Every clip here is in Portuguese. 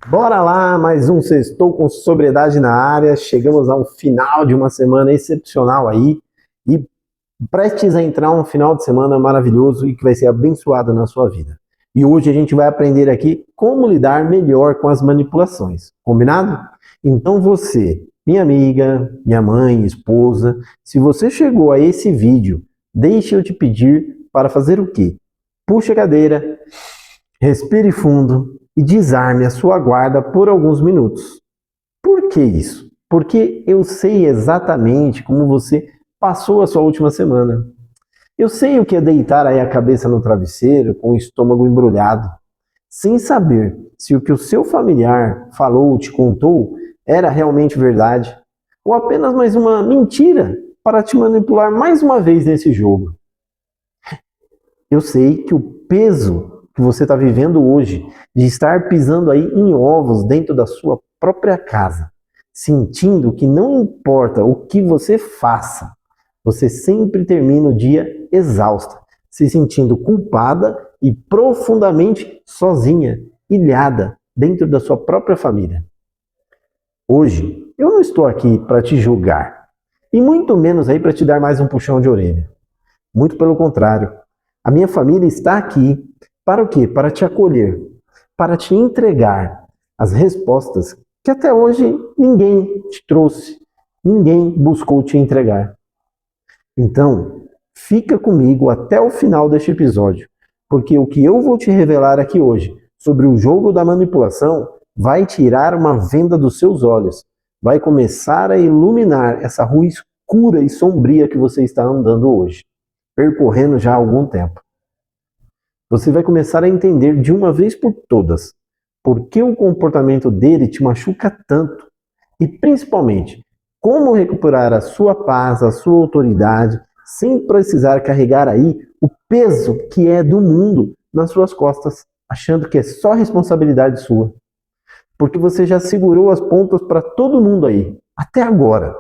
Bora lá, mais um Sextou com Sobriedade na área. Chegamos ao final de uma semana excepcional aí e prestes a entrar um final de semana maravilhoso e que vai ser abençoado na sua vida. E hoje a gente vai aprender aqui como lidar melhor com as manipulações. Combinado? Então você, minha amiga, minha mãe, esposa, se você chegou a esse vídeo, deixe eu te pedir para fazer o quê? Puxe a cadeira, respire fundo e desarme a sua guarda por alguns minutos. Por que isso? Porque eu sei exatamente como você passou a sua última semana. Eu sei o que é deitar aí a cabeça no travesseiro com o estômago embrulhado, sem saber se o que o seu familiar falou ou te contou era realmente verdade ou apenas mais uma mentira para te manipular mais uma vez nesse jogo. Eu sei que o peso que você está vivendo hoje, de estar pisando aí em ovos dentro da sua própria casa, sentindo que não importa o que você faça, você sempre termina o dia exausta, se sentindo culpada e profundamente sozinha, ilhada dentro da sua própria família. Hoje, eu não estou aqui para te julgar, e muito menos aí para te dar mais um puxão de orelha. Muito pelo contrário. A minha família está aqui para o quê? Para te acolher, para te entregar as respostas que até hoje ninguém te trouxe, ninguém buscou te entregar. Então, fica comigo até o final deste episódio, porque o que eu vou te revelar aqui hoje sobre o jogo da manipulação vai tirar uma venda dos seus olhos, vai começar a iluminar essa rua escura e sombria que você está andando hoje, percorrendo já há algum tempo. Você vai começar a entender de uma vez por todas por que o comportamento dele te machuca tanto e, principalmente, como recuperar a sua paz, a sua autoridade, sem precisar carregar aí o peso que é do mundo nas suas costas, achando que é só responsabilidade sua. Porque você já segurou as pontas para todo mundo aí, até agora.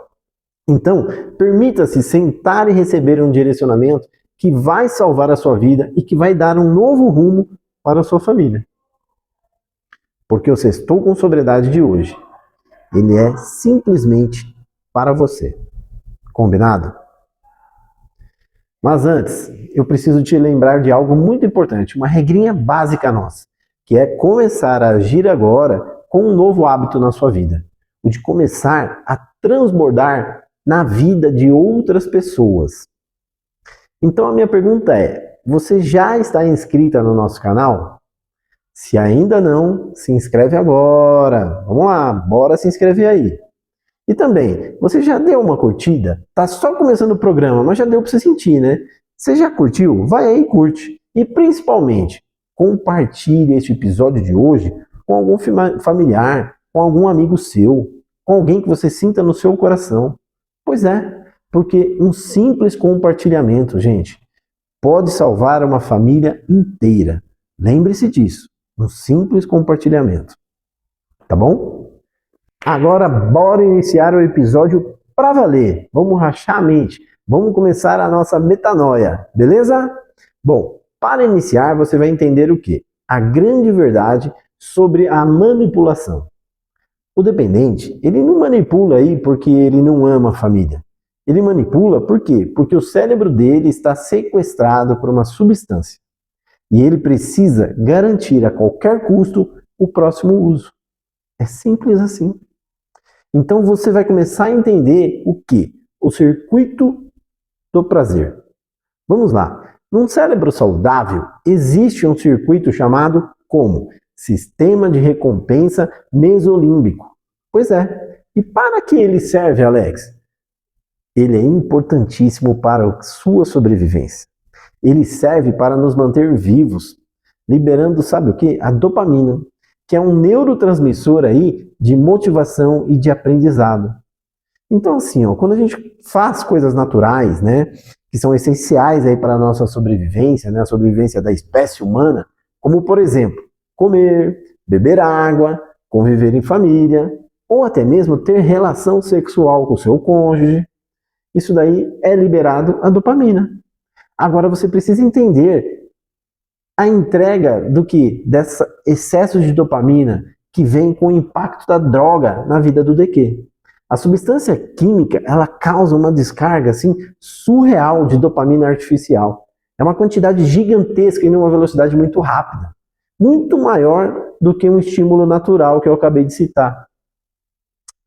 Então, permita-se sentar e receber um direcionamento que vai salvar a sua vida e que vai dar um novo rumo para a sua família. Porque o Sextou com Sobriedade de hoje, ele é simplesmente para você. Combinado? Mas antes, eu preciso te lembrar de algo muito importante, uma regrinha básica nossa, que é começar a agir agora com um novo hábito na sua vida. O de começar a transbordar na vida de outras pessoas. Então a minha pergunta é, você já está inscrita no nosso canal? Se ainda não, se inscreve agora. Vamos lá, bora se inscrever aí. E também, você já deu uma curtida? Tá só começando o programa, mas já deu para você sentir, né? Você já curtiu? Vai aí e curte. E principalmente, compartilhe este episódio de hoje com algum familiar, com algum amigo seu, com alguém que você sinta no seu coração. Pois é, porque um simples compartilhamento, gente, pode salvar uma família inteira. Lembre-se disso, um simples compartilhamento. Tá bom? Agora, bora iniciar o episódio para valer. Vamos rachar a mente. Vamos começar a nossa metanoia, beleza? Bom, para iniciar, você vai entender o quê? A grande verdade sobre a manipulação. O dependente, ele não manipula aí porque ele não ama a família. Ele manipula por quê? Porque o cérebro dele está sequestrado por uma substância. E ele precisa garantir a qualquer custo o próximo uso. É simples assim. Então você vai começar a entender o quê? O circuito do prazer. Vamos lá. Num cérebro saudável, existe um circuito chamado como? Sistema de recompensa mesolímbico. Pois é. E para que ele serve, Alex? Ele é importantíssimo para a sua sobrevivência. Ele serve para nos manter vivos, liberando, sabe o quê? A dopamina, que é um neurotransmissor aí de motivação e de aprendizado. Então, assim, ó, quando a gente faz coisas naturais, né, que são essenciais aí para a nossa sobrevivência, né, a sobrevivência da espécie humana, como, por exemplo, comer, beber água, conviver em família, ou até mesmo ter relação sexual com o seu cônjuge, isso daí é liberado a dopamina. Agora você precisa entender a entrega do que? Desse excesso de dopamina que vem com o impacto da droga na vida do DQ. A substância química, ela causa uma descarga assim surreal de dopamina artificial. É uma quantidade gigantesca e numa velocidade muito rápida, muito maior do que um estímulo natural que eu acabei de citar.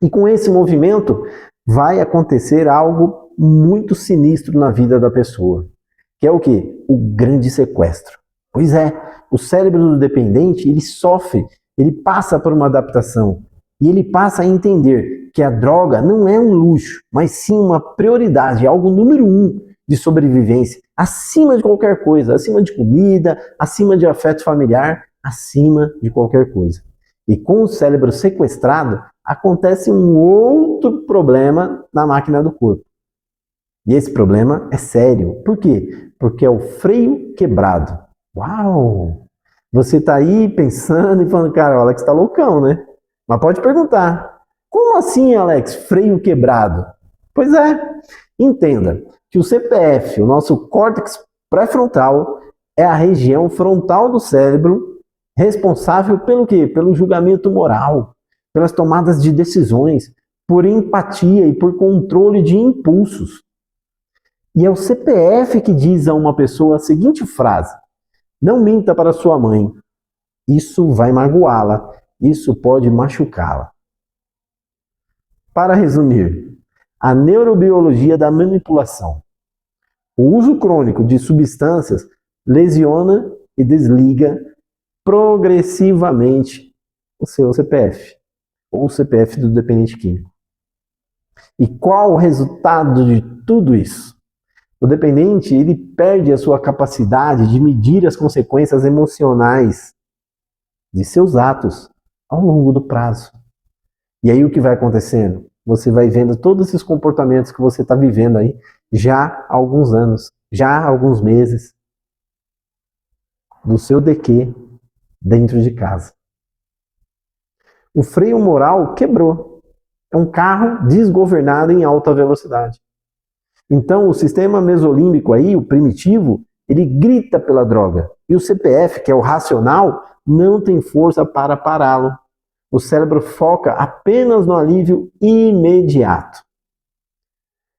E com esse movimento vai acontecer algo muito sinistro na vida da pessoa, que é o quê? O grande sequestro. Pois é, o cérebro do dependente, ele sofre, ele passa por uma adaptação e ele passa a entender que a droga não é um luxo, mas sim uma prioridade, algo número 1 de sobrevivência, acima de qualquer coisa, acima de comida, acima de afeto familiar, acima de qualquer coisa. E com o cérebro sequestrado, acontece um outro problema na máquina do corpo. E esse problema é sério. Por quê? Porque é o freio quebrado. Uau! Você está aí pensando e falando, cara, o Alex está loucão, né? Mas pode perguntar, como assim, Alex, freio quebrado? Pois é, entenda que o CPF, o nosso córtex pré-frontal, é a região frontal do cérebro responsável pelo quê? Pelo julgamento moral, pelas tomadas de decisões, por empatia e por controle de impulsos. E é o CPF que diz a uma pessoa a seguinte frase: não minta para sua mãe, isso vai magoá-la, isso pode machucá-la. Para resumir, a neurobiologia da manipulação. O uso crônico de substâncias lesiona e desliga progressivamente o seu CPF, ou o CPF do dependente químico. E qual o resultado de tudo isso? O dependente, ele perde a sua capacidade de medir as consequências emocionais de seus atos ao longo do prazo. E aí o que vai acontecendo? Você vai vendo todos esses comportamentos que você está vivendo aí já há alguns anos, já há alguns meses, do seu DQ dentro de casa. O freio moral quebrou. É um carro desgovernado em alta velocidade. Então o sistema mesolímbico aí, o primitivo, ele grita pela droga. E o CPF, que é o racional, não tem força para pará-lo. O cérebro foca apenas no alívio imediato.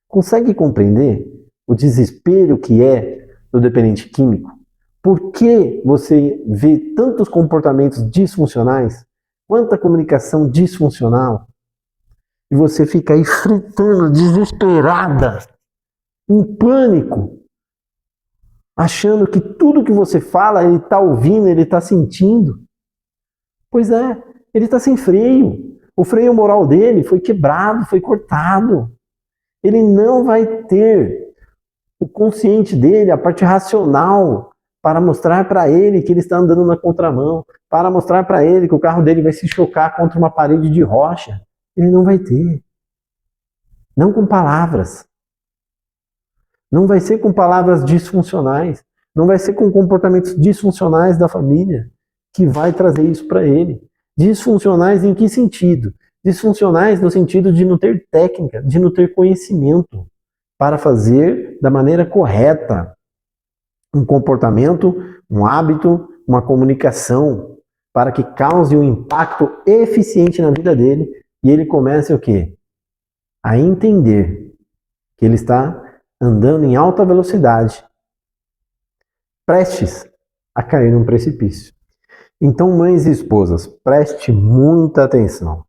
Consegue compreender o desespero que é do dependente químico? Por que você vê tantos comportamentos disfuncionais? Quanta comunicação disfuncional? E você fica aí fritando, desesperada, em pânico, achando que tudo que você fala, ele está ouvindo, ele está sentindo. Pois é, ele está sem freio. O freio moral dele foi quebrado, foi cortado. Ele não vai ter o consciente dele, a parte racional, para mostrar para ele que ele está andando na contramão, para mostrar para ele que o carro dele vai se chocar contra uma parede de rocha. Ele não vai ter. Não com palavras. Não vai ser com palavras disfuncionais. Não vai ser com comportamentos disfuncionais da família que vai trazer isso para ele. Disfuncionais em que sentido? Disfuncionais no sentido de não ter técnica, de não ter conhecimento para fazer da maneira correta um comportamento, um hábito, uma comunicação para que cause um impacto eficiente na vida dele e ele comece o quê? A entender que ele está andando em alta velocidade, prestes a cair num precipício. Então, mães e esposas, preste muita atenção.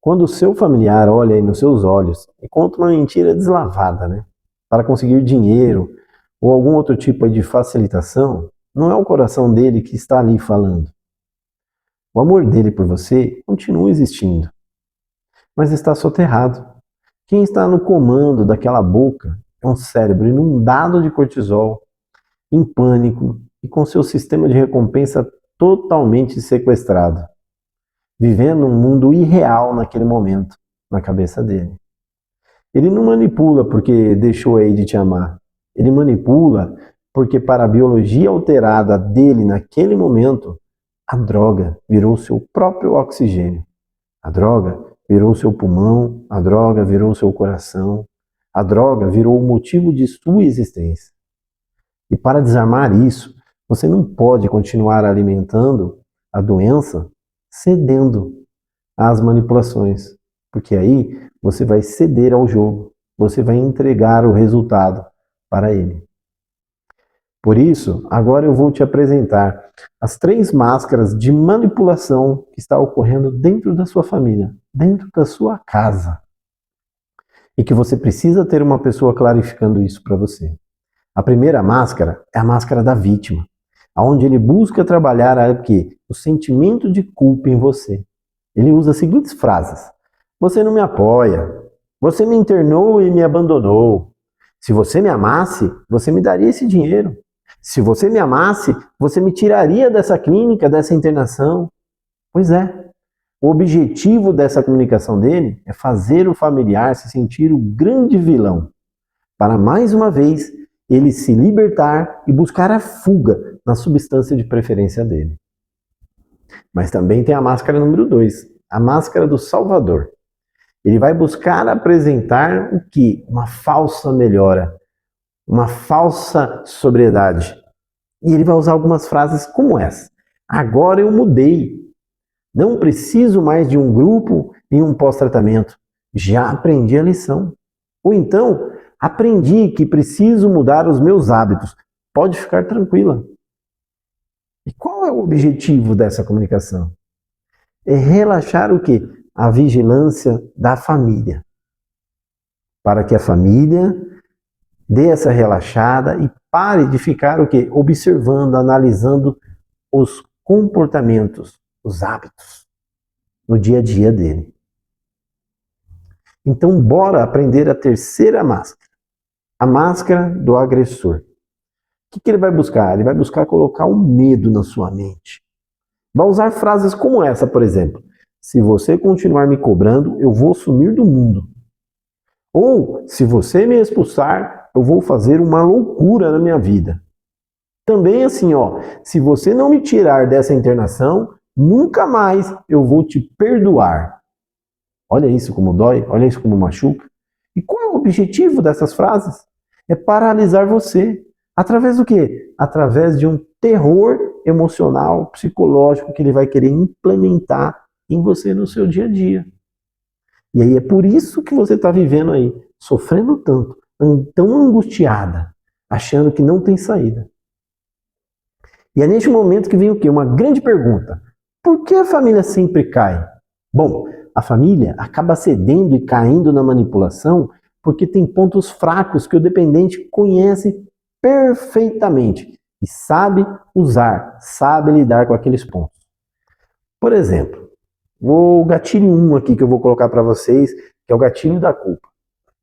Quando o seu familiar olha aí nos seus olhos e conta uma mentira deslavada, né, para conseguir dinheiro ou algum outro tipo de facilitação, não é o coração dele que está ali falando. O amor dele por você continua existindo, mas está soterrado. Quem está no comando daquela boca é um cérebro inundado de cortisol, em pânico e com seu sistema de recompensa totalmente sequestrado, vivendo um mundo irreal naquele momento, na cabeça dele. Ele não manipula porque deixou aí de te amar. Ele manipula porque para a biologia alterada dele naquele momento, a droga virou seu próprio oxigênio. A droga virou seu pulmão, a droga virou seu coração, a droga virou o motivo de sua existência. E para desarmar isso, você não pode continuar alimentando a doença cedendo às manipulações, porque aí você vai ceder ao jogo, você vai entregar o resultado para ele. Por isso, agora eu vou te apresentar as 3 máscaras de manipulação que está ocorrendo dentro da sua família, dentro da sua casa. E que você precisa ter uma pessoa clarificando isso para você. A primeira máscara é a máscara da vítima, onde ele busca trabalhar o sentimento de culpa em você. Ele usa as seguintes frases: você não me apoia, você me internou e me abandonou. Se você me amasse, você me daria esse dinheiro. Se você me amasse, você me tiraria dessa clínica, dessa internação. Pois é, o objetivo dessa comunicação dele é fazer o familiar se sentir o grande vilão, para mais uma vez ele se libertar e buscar a fuga na substância de preferência dele. Mas também tem a máscara número 2, a máscara do Salvador. Ele vai buscar apresentar o quê? Uma falsa melhora, uma falsa sobriedade. E ele vai usar algumas frases como essa: agora eu mudei, não preciso mais de um grupo e um pós-tratamento, já aprendi a lição. Ou então, aprendi que preciso mudar os meus hábitos, pode ficar tranquila. E qual é o objetivo dessa comunicação? É relaxar o quê? A vigilância da família. Para que a família dê essa relaxada e pare de ficar o quê? Observando, analisando os comportamentos, os hábitos no dia a dia dele. Então, bora aprender a terceira máscara, a máscara do agressor. O que ele vai buscar? Ele vai buscar colocar um medo na sua mente. Vai usar frases como essa, por exemplo: se você continuar me cobrando, eu vou sumir do mundo. Ou, se você me expulsar, eu vou fazer uma loucura na minha vida. Também assim, se você não me tirar dessa internação, nunca mais eu vou te perdoar. Olha isso como dói, olha isso como machuca. E qual é o objetivo dessas frases? É paralisar você. Através do quê? Através de um terror emocional, psicológico que ele vai querer implementar em você no seu dia a dia. E aí é por isso que você está vivendo aí, sofrendo tanto, tão angustiada, achando que não tem saída. E é neste momento que vem o quê? Uma grande pergunta: por que a família sempre cai? Bom, a família acaba cedendo e caindo na manipulação porque tem pontos fracos que o dependente conhece perfeitamente e sabe usar, sabe lidar com aqueles pontos. Por exemplo, o gatilho 1 aqui que eu vou colocar para vocês, que é o gatilho da culpa.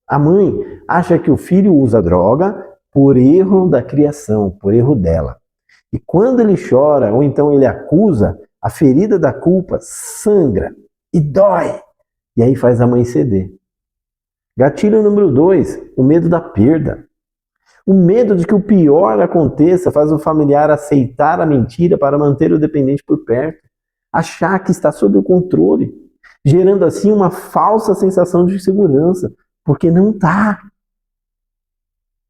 A mãe acha que o filho usa droga por erro da criação, por erro dela. E quando ele chora, ou então ele acusa, a ferida da culpa sangra e dói. E aí faz a mãe ceder. Gatilho número 2, o medo da perda. O medo de que o pior aconteça faz o familiar aceitar a mentira para manter o dependente por perto, achar que está sob o controle, gerando assim uma falsa sensação de segurança, porque não está.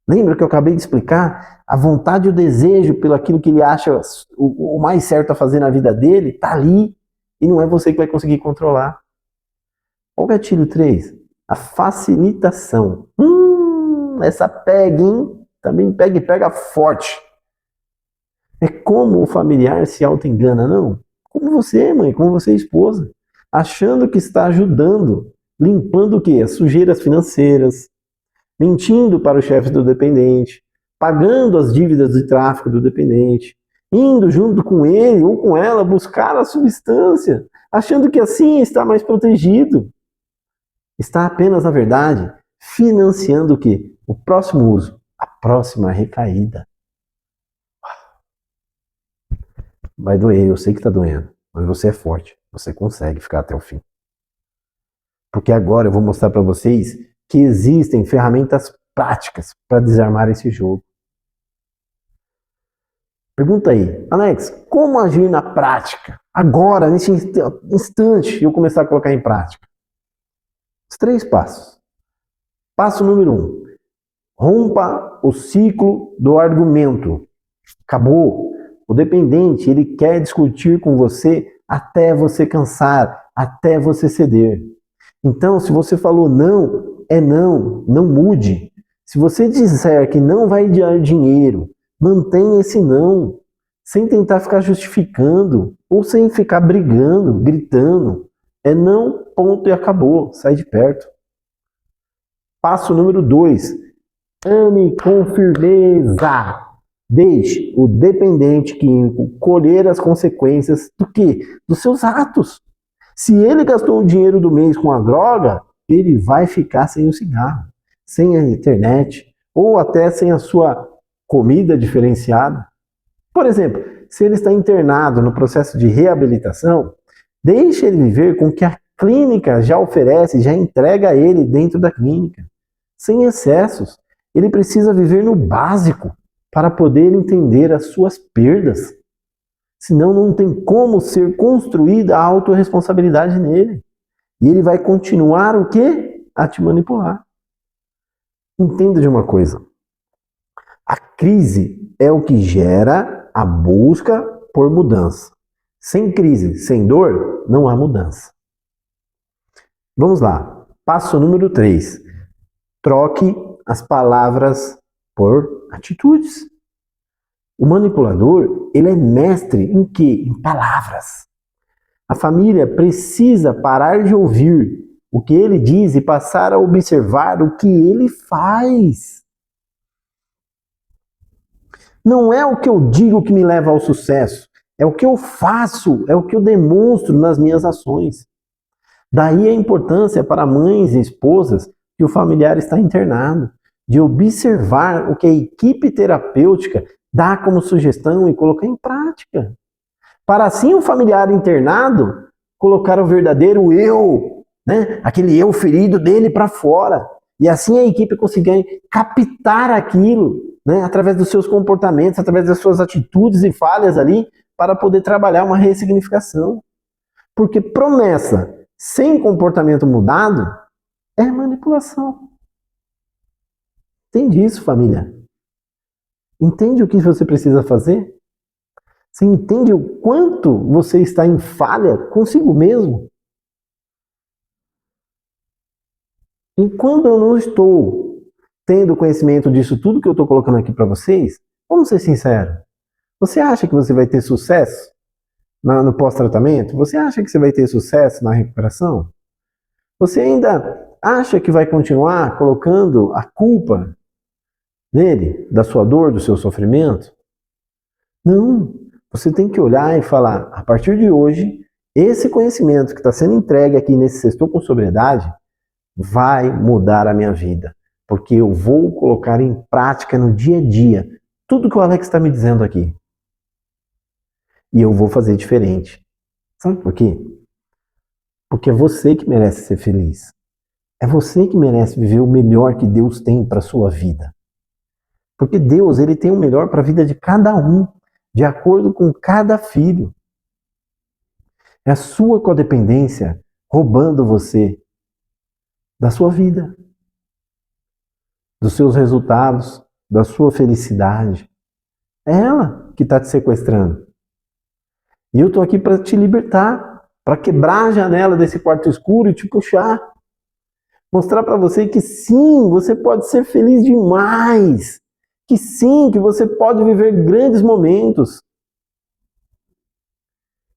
Lembra que eu acabei de explicar? A vontade e o desejo pelo aquilo que ele acha o mais certo a fazer na vida dele, está ali, e não é você que vai conseguir controlar. Olha o gatilho 3, a facilitação. Essa pega, hein? Também pega e pega forte. É como o familiar se auto-engana, não? Como você, mãe, como você, esposa, achando que está ajudando, limpando o quê? As sujeiras financeiras, mentindo para o chefe do dependente, pagando as dívidas de tráfico do dependente, indo junto com ele ou com ela buscar a substância, achando que assim está mais protegido. Está apenas, na verdade, financiando o quê? O próximo uso, a próxima recaída. Vai doer, eu sei que está doendo, mas você é forte, você consegue ficar até o fim. Porque agora eu vou mostrar para vocês que existem ferramentas práticas para desarmar esse jogo. Pergunta aí, Alex, como agir na prática? Agora, nesse instante, eu começar a colocar em prática. Os 3 passos. Passo número 1. Rompa o ciclo do argumento. Acabou. O dependente, ele quer discutir com você até você cansar, até você ceder. Então, se você falou não, é não, não mude. Se você disser que não vai dar dinheiro, mantenha esse não, sem tentar ficar justificando ou sem ficar brigando, gritando. É não, ponto e acabou, sai de perto. Passo número 2, ame com firmeza. Deixe o dependente químico colher as consequências do quê? Dos seus atos. Se ele gastou o dinheiro do mês com a droga, ele vai ficar sem o cigarro, sem a internet, ou até sem a sua comida diferenciada. Por exemplo, se ele está internado no processo de reabilitação, deixe ele viver com o que a clínica já oferece, já entrega a ele dentro da clínica, sem excessos. Ele precisa viver no básico para poder entender as suas perdas. Senão não tem como ser construída a autorresponsabilidade nele. E ele vai continuar o quê? A te manipular. Entenda de uma coisa. A crise é o que gera a busca por mudança. Sem crise, sem dor, não há mudança. Vamos lá. Passo número 3. Troque as palavras por atitudes. O manipulador, ele é mestre em quê? Em palavras. A família precisa parar de ouvir o que ele diz e passar a observar o que ele faz. Não é o que eu digo que me leva ao sucesso, é o que eu faço, é o que eu demonstro nas minhas ações. Daí a importância para mães e esposas que o familiar está internado, de observar o que a equipe terapêutica dá como sugestão e colocar em prática. Para assim o familiar internado colocar o verdadeiro eu, né? Aquele eu ferido dele para fora. E assim a equipe conseguir captar aquilo, né? Através dos seus comportamentos, através das suas atitudes e falhas ali, para poder trabalhar uma ressignificação. Porque promessa sem comportamento mudado é manipulação. Entende isso, família? Entende o que você precisa fazer? Você entende o quanto você está em falha consigo mesmo? E quando eu não estou tendo conhecimento disso tudo que eu estou colocando aqui para vocês, vamos ser sinceros. Você acha que você vai ter sucesso no pós-tratamento? Você acha que você vai ter sucesso na recuperação? Você ainda acha que vai continuar colocando a culpa dele, da sua dor, do seu sofrimento? Não. Você tem que olhar e falar, a partir de hoje, esse conhecimento que está sendo entregue aqui nesse Sextou com Sobriedade vai mudar a minha vida. Porque eu vou colocar em prática no dia a dia tudo que o Alex está me dizendo aqui. E eu vou fazer diferente. Sabe por quê? Porque é você que merece ser feliz. É você que merece viver o melhor que Deus tem para a sua vida. Porque Deus, ele tem o melhor para a vida de cada um, de acordo com cada filho. É a sua codependência roubando você da sua vida, dos seus resultados, da sua felicidade. É ela que está te sequestrando. E eu estou aqui para te libertar, para quebrar a janela desse quarto escuro e te puxar. Mostrar para você que sim, você pode ser feliz demais. Que sim, que você pode viver grandes momentos.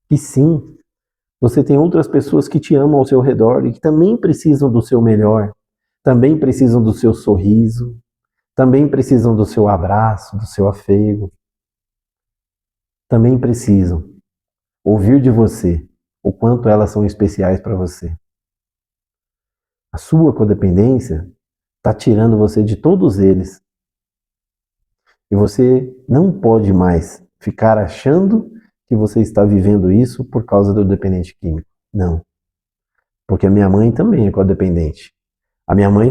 Que sim, você tem outras pessoas que te amam ao seu redor e que também precisam do seu melhor. Também precisam do seu sorriso. Também precisam do seu abraço, do seu afego. Também precisam ouvir de você o quanto elas são especiais para você. A sua codependência está tirando você de todos eles. E você não pode mais ficar achando que você está vivendo isso por causa do dependente químico. Não. Porque a minha mãe também é codependente. A minha mãe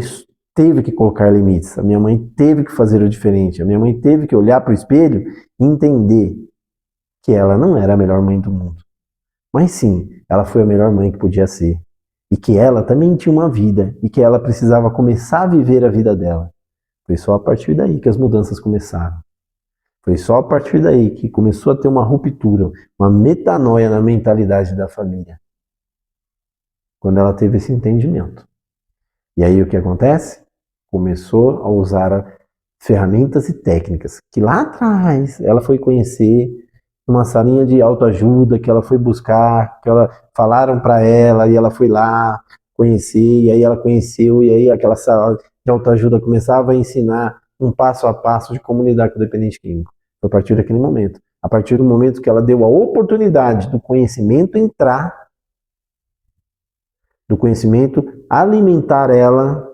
teve que colocar limites. A minha mãe teve que fazer o diferente. A minha mãe teve que olhar para o espelho e entender que ela não era a melhor mãe do mundo. Mas sim, ela foi a melhor mãe que podia ser. E que ela também tinha uma vida. E que ela precisava começar a viver a vida dela. Foi só a partir daí que as mudanças começaram. Foi só a partir daí que começou a ter uma ruptura, uma metanoia na mentalidade da família. Quando ela teve esse entendimento. E aí o que acontece? Começou a usar ferramentas e técnicas que lá atrás ela foi conhecer numa salinha de autoajuda, que ela foi buscar, que ela falaram para ela e ela foi lá conhecer, e aí ela conheceu, e aí aquela sala de autoajuda começava a ensinar um passo a passo de como lidar com o dependente químico. Foi a partir daquele momento. A partir do momento que ela deu a oportunidade do conhecimento entrar, do conhecimento alimentar ela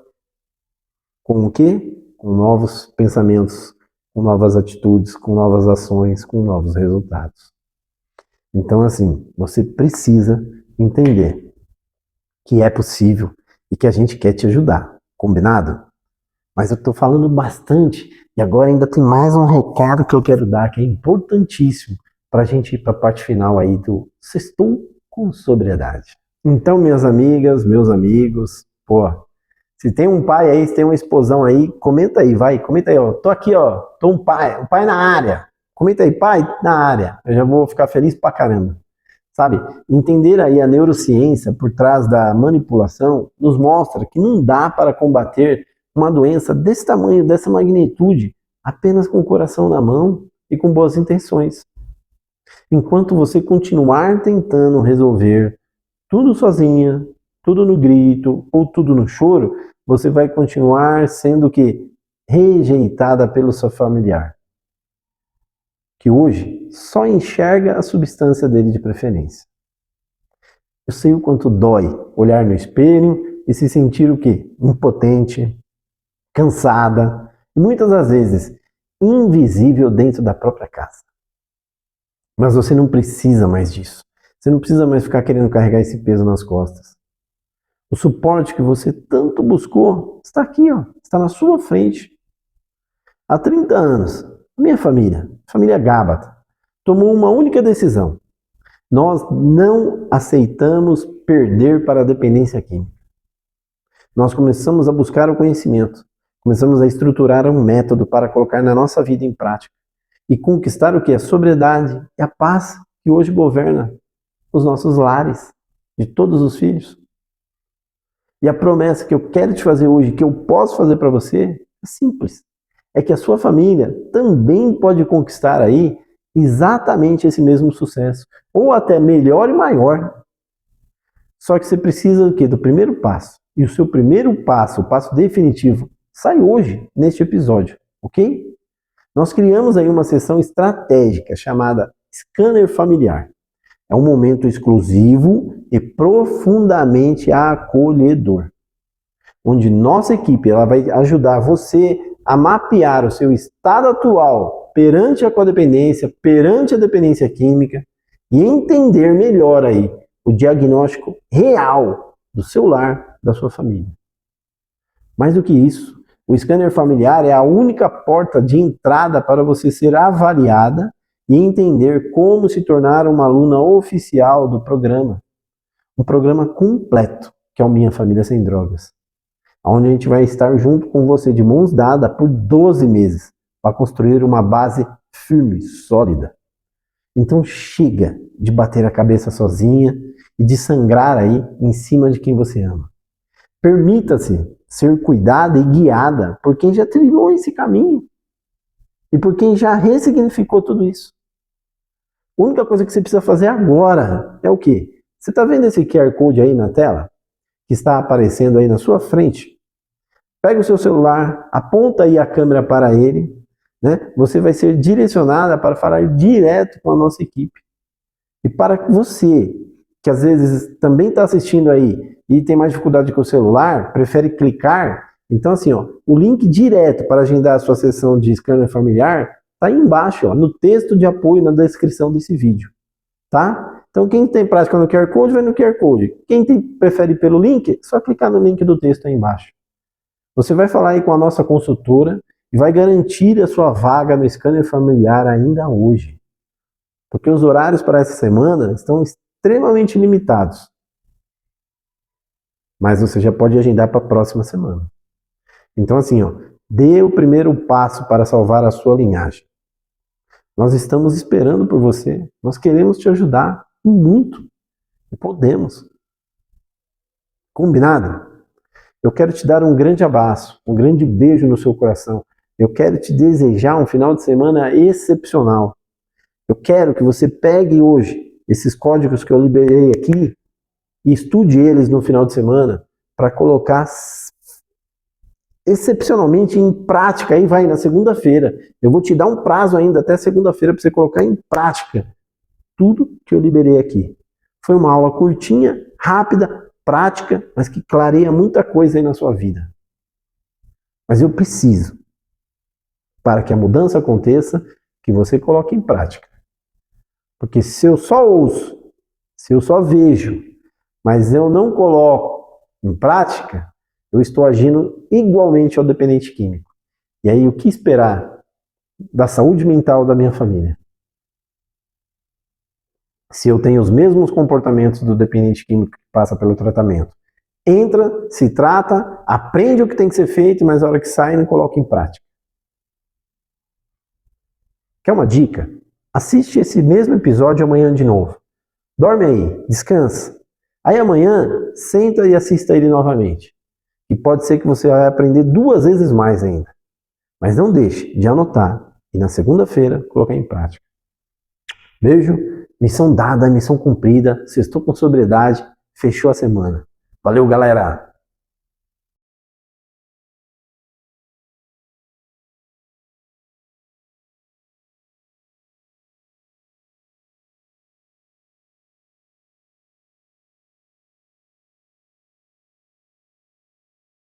com o quê? Com novos pensamentos, com novas atitudes, com novas ações, com novos resultados. Então, assim, você precisa entender que é possível e que a gente quer te ajudar. Combinado? Mas eu estou falando bastante e agora ainda tem mais um recado que eu quero dar que é importantíssimo para a gente ir para a parte final aí do Sextou com Sobriedade. Então, minhas amigas, meus amigos, se tem um pai aí, se tem uma esposão aí, comenta aí, vai, comenta aí, ó. Tô aqui, ó, tô um pai na área. Comenta aí, pai na área. Eu já vou ficar feliz pra caramba. Sabe? Entender aí a neurociência por trás da manipulação nos mostra que não dá para combater uma doença desse tamanho, dessa magnitude, apenas com o coração na mão e com boas intenções. Enquanto você continuar tentando resolver tudo sozinha, tudo no grito ou tudo no choro, você vai continuar sendo o quê? Rejeitada pelo seu familiar, que hoje só enxerga a substância dele de preferência. Eu sei o quanto dói olhar no espelho e se sentir o quê? Impotente, cansada e muitas das vezes invisível dentro da própria casa. Mas você não precisa mais disso. Você não precisa mais ficar querendo carregar esse peso nas costas. O suporte que você tanto buscou está aqui, ó, está na sua frente. Há 30 anos, a minha família Gabata, tomou uma única decisão. Nós não aceitamos perder para a dependência química. Nós começamos a buscar o conhecimento, começamos a estruturar um método para colocar na nossa vida em prática e conquistar o que? A sobriedade e a paz que hoje governa os nossos lares, de todos os filhos. E a promessa que eu quero te fazer hoje, que eu posso fazer para você, é simples. É que a sua família também pode conquistar aí exatamente esse mesmo sucesso, ou até melhor e maior. Só que você precisa do quê? Do primeiro passo. E o seu primeiro passo, o passo definitivo, sai hoje, neste episódio, ok? Nós criamos aí uma sessão estratégica chamada Scanner Familiar. É um momento exclusivo e profundamente acolhedor, onde nossa equipe ela vai ajudar você a mapear o seu estado atual perante a codependência, perante a dependência química e entender melhor aí o diagnóstico real do seu lar, da sua família. Mais do que isso, o scanner familiar é a única porta de entrada para você ser avaliada e entender como se tornar uma aluna oficial do programa. Um programa completo, que é o Minha Família Sem Drogas. Onde a gente vai estar junto com você de mãos dadas por 12 meses para construir uma base firme, sólida. Então chega de bater a cabeça sozinha e de sangrar aí em cima de quem você ama. Permita-se ser cuidada e guiada por quem já trilhou esse caminho e por quem já ressignificou tudo isso. A única coisa que você precisa fazer agora é o quê? Você está vendo esse QR Code aí na tela? Que está aparecendo aí na sua frente? Pega o seu celular, aponta aí a câmera para ele, né? Você vai ser direcionada para falar direto com a nossa equipe. E para você, que às vezes também está assistindo aí e tem mais dificuldade com o celular, prefere clicar, então assim, ó, o link direto para agendar a sua sessão de scanner familiar está aí embaixo, ó, no texto de apoio na descrição desse vídeo, tá? Então quem tem prática no QR Code, vai no QR Code. Quem prefere pelo link, só clicar no link do texto aí embaixo. Você vai falar aí com a nossa consultora e vai garantir a sua vaga no scanner familiar ainda hoje. Porque os horários para essa semana estão extremamente limitados. Mas você já pode agendar para a próxima semana. Então assim, ó, dê o primeiro passo para salvar a sua linhagem. Nós estamos esperando por você. Nós queremos te ajudar muito. E podemos. Combinado? Eu quero te dar um grande abraço, um grande beijo no seu coração. Eu quero te desejar um final de semana excepcional. Eu quero que você pegue hoje esses códigos que eu liberei aqui e estude eles no final de semana para colocar excepcionalmente em prática. Aí vai na segunda-feira. Eu vou te dar um prazo ainda até segunda-feira para você colocar em prática tudo que eu liberei aqui. Foi uma aula curtinha, rápida, prática, mas que clareia muita coisa aí na sua vida. Mas eu preciso, para que a mudança aconteça, que você coloque em prática. Porque se eu só ouço, se eu só vejo, mas eu não coloco em prática, eu estou agindo igualmente ao dependente químico. E aí, o que esperar da saúde mental da minha família? Se eu tenho os mesmos comportamentos do dependente químico que passa pelo tratamento. Entra, se trata, aprende o que tem que ser feito, mas na hora que sai, não coloca em prática. Quer uma dica? Assiste esse mesmo episódio amanhã de novo. Dorme aí, descansa. Aí amanhã, senta e assista ele novamente. E pode ser que você vai aprender 2 vezes mais ainda. Mas não deixe de anotar e na segunda-feira colocar em prática. Beijo, missão dada, missão cumprida. Sextou com sobriedade, fechou a semana. Valeu, galera!